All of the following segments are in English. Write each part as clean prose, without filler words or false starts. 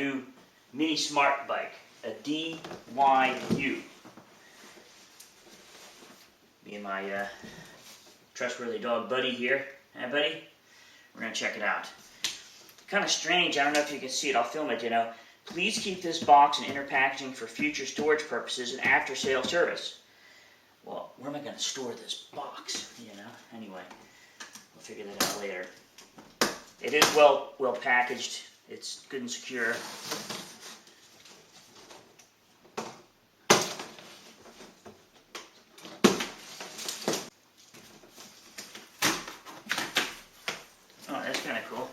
new mini smart bike, a DYU. Me and my trustworthy dog Buddy here. Hey Buddy, we're gonna check it out. Kind of strange, I don't know if you can see it, I'll film it, you know. Please keep this box in inner packaging for future storage purposes and after sale service. Well, where am I gonna store this box, you know? Anyway, we'll figure that out later. It is well packaged. It's good and secure. Oh, that's kind of cool.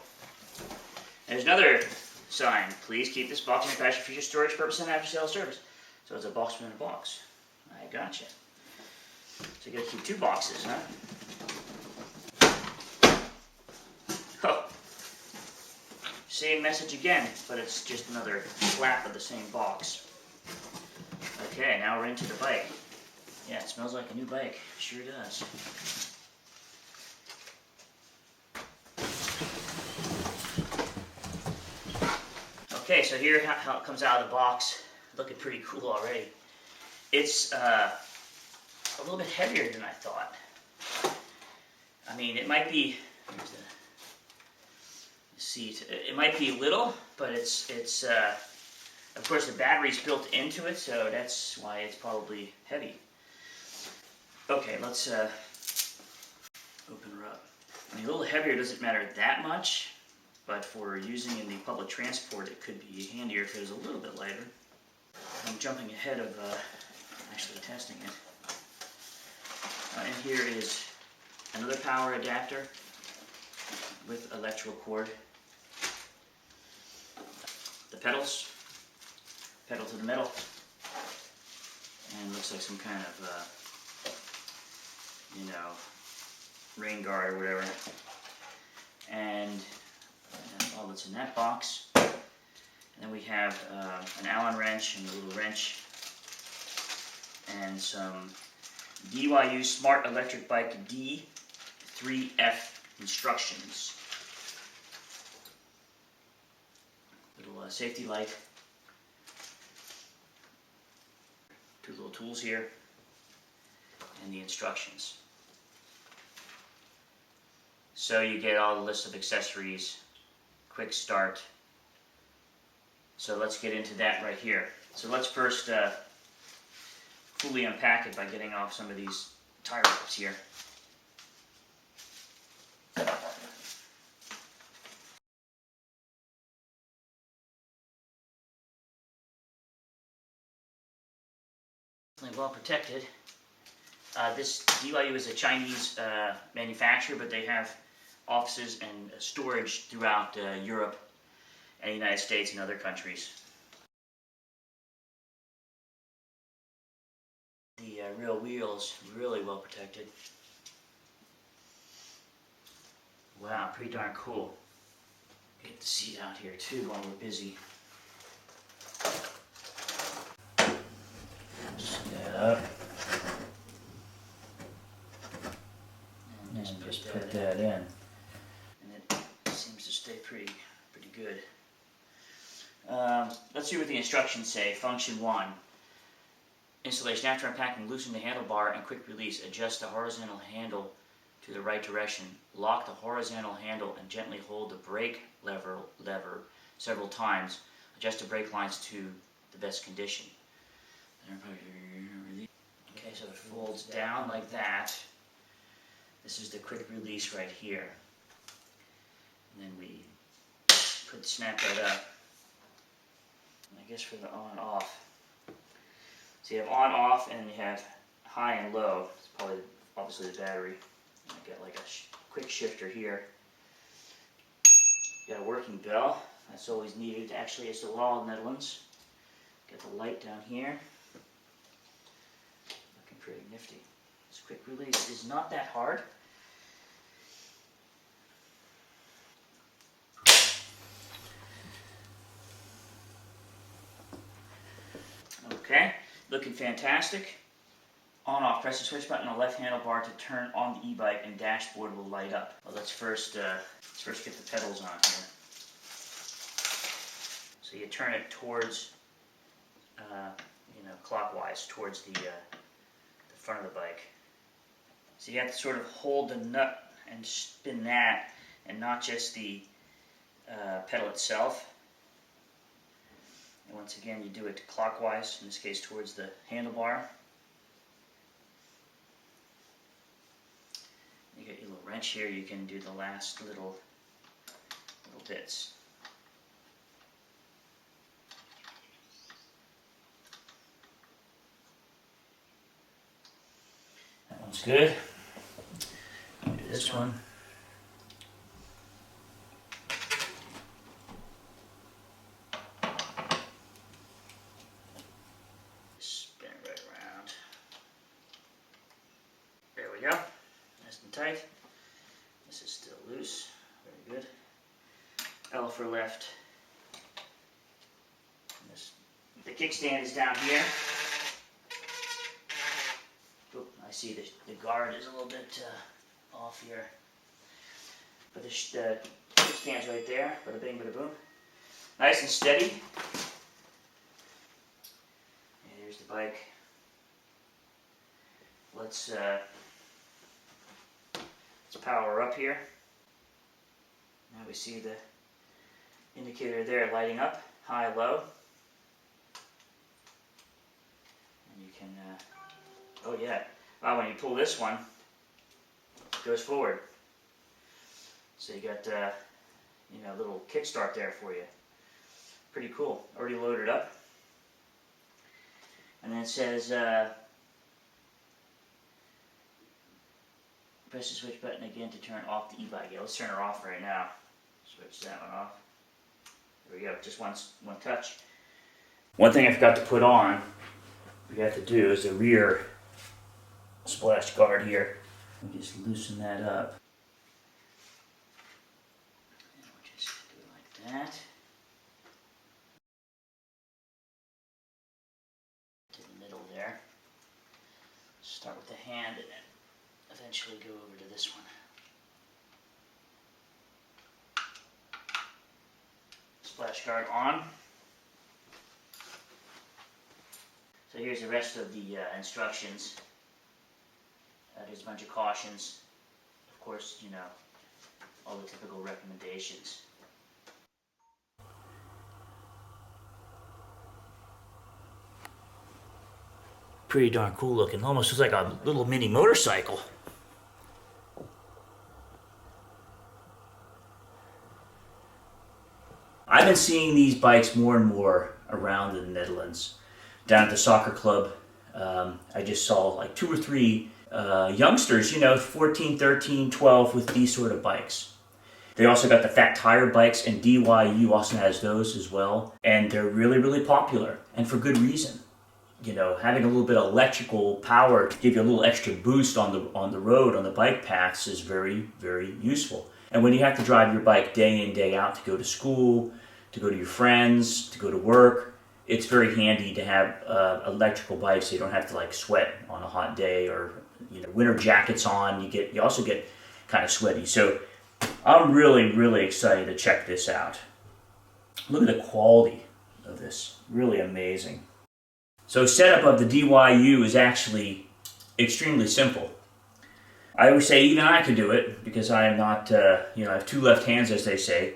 There's another sign. Please keep this box in your package for future storage purposes and after sale service. So it's a box within a box. I gotcha. So you gotta keep two boxes, huh? Oh. Same message again, but it's just another flap of the same box. Okay, now we're into the bike. Yeah, it smells like a new bike. Sure does. Okay, so here how it comes out of the box. Looking pretty cool already. It's a little bit heavier than I thought. I mean, it might be, here's the seat. It might be little, but it's of course the battery's built into it, so that's why it's probably heavy. Okay, let's open her up. I mean, a little heavier doesn't matter that much, but for using in the public transport, it could be handier if it was a little bit lighter. I'm jumping ahead of actually testing it. And here is another power adapter with electrical cord. The pedals, pedal to the metal, and looks like some kind of, you know, rain guard or whatever. And all that's in that box. And then we have an Allen wrench and a little wrench and some DYU Smart Electric Bike D3F instructions. Little safety light. Two little tools here. And the instructions. So you get all the list of accessories, quick start. So let's get into that right here. So let's first fully unpack it by getting off some of these tire ropes here. Well protected. This DYU is a Chinese manufacturer, but they have offices and storage throughout Europe and the United States and other countries. The real wheels, really well protected. Wow, pretty darn cool. Get the seat out here too while we're busy. Set that up. And just put that in. And it seems to stay pretty good. Let's see what the instructions say. Function 1. Installation. After unpacking, loosen the handlebar and quick release. Adjust the horizontal handle to the right direction. Lock the horizontal handle and gently hold the brake lever several times. Adjust the brake lines to the best condition. Okay, so it folds down like that. This is the quick release right here. And then we snap that up. And I guess for the on-off. So you have on-off and you have high and low. It's probably obviously the battery. And I got like a quick shifter here. You got a working bell. That's always needed. Actually, it's the law of the Netherlands. Got the light down here. Looking pretty nifty. This quick release is not that hard. Okay, looking fantastic. On off, press the switch button on the left handlebar to turn on the e-bike and dashboard will light up. Well, let's first get the pedals on here. So you turn it towards, clockwise towards the front of the bike. So you have to sort of hold the nut and spin that, and not just the pedal itself. And once again, you do it clockwise, in this case towards the handlebar. You got your little wrench here, you can do the last little bits. That one's good. Do this one. Spin it right around. There we go. Nice and tight. This is still loose. Very good. L for left. The kickstand is down here. Oop, I see the guard is a little bit off here. But the kickstand's right there. Bada bing, bada boom. Nice and steady. And here's the bike. Let's power up here. Now we see the indicator there lighting up, high, low. And you can, oh yeah, when you pull this one, it goes forward. So you got, a little kickstart there for you. Pretty cool. Already loaded up. And then it says, press the switch button again to turn off the e-bike. Yeah, let's turn her off right now. Switch that one off. There we go, just one touch. One thing I forgot to put on, we have to do is the rear splash guard here. We just loosen that up. And we'll just do it like that. To the middle there. Start with the hand and then eventually go over to this one. Splash guard on. So here's the rest of the instructions. There's a bunch of cautions. Of course, all the typical recommendations. Pretty darn cool looking. Almost looks like a little mini motorcycle. I've been seeing these bikes more and more around the Netherlands. Down at the soccer club, I just saw like 2 or 3 youngsters, 14, 13, 12 with these sort of bikes. They also got the fat tire bikes, and DYU also has those as well. And they're really, really popular, and for good reason. Having a little bit of electrical power to give you a little extra boost on the road, on the bike paths is very, very useful. And when you have to drive your bike day in, day out to go to school, to go to your friends, to go to work, it's very handy to have electrical bikes so you don't have to like sweat on a hot day, or winter jackets on. You also get kind of sweaty. So I'm really, really excited to check this out. Look at the quality of this, really amazing. So setup of the DYU is actually extremely simple. I always say even I can do it because I am not, I have 2 left hands, as they say.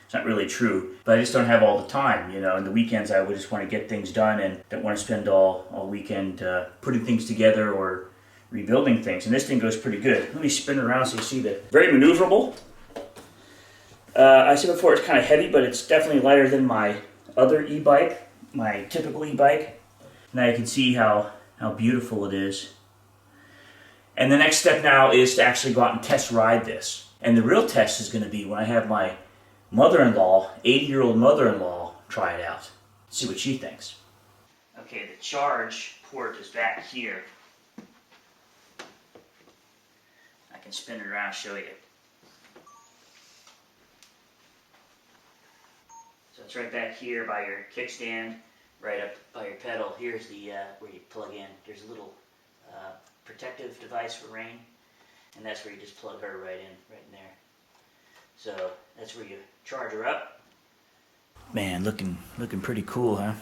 It's not really true, but I just don't have all the time. In the weekends I would just want to get things done and don't want to spend all weekend putting things together or rebuilding things. And this thing goes pretty good. Let me spin it around so you see that. Very maneuverable. I said before it's kind of heavy, but it's definitely lighter than my other e-bike, my typical e-bike. Now you can see how beautiful it is. And the next step now is to actually go out and test ride this. And the real test is going to be when I have my mother-in-law, 80-year-old mother-in-law, try it out. See what she thinks. Okay, the charge port is back here. I can spin it around and show you. So it's right back here by your kickstand, right up by your pedal. Here's the where you plug in. There's a little protective device for rain, and that's where you just plug her right in there. So that's where you charge her up. Man, looking pretty cool, huh?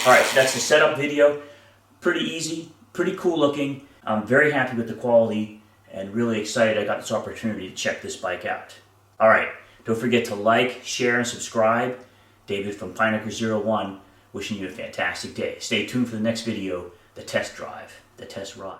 Alright, so that's the setup video. Pretty easy, pretty cool looking. I'm very happy with the quality and really excited I got this opportunity to check this bike out. Alright, don't forget to like, share, and subscribe. David from Pineacre01 wishing you a fantastic day. Stay tuned for the next video, the test drive, the test ride.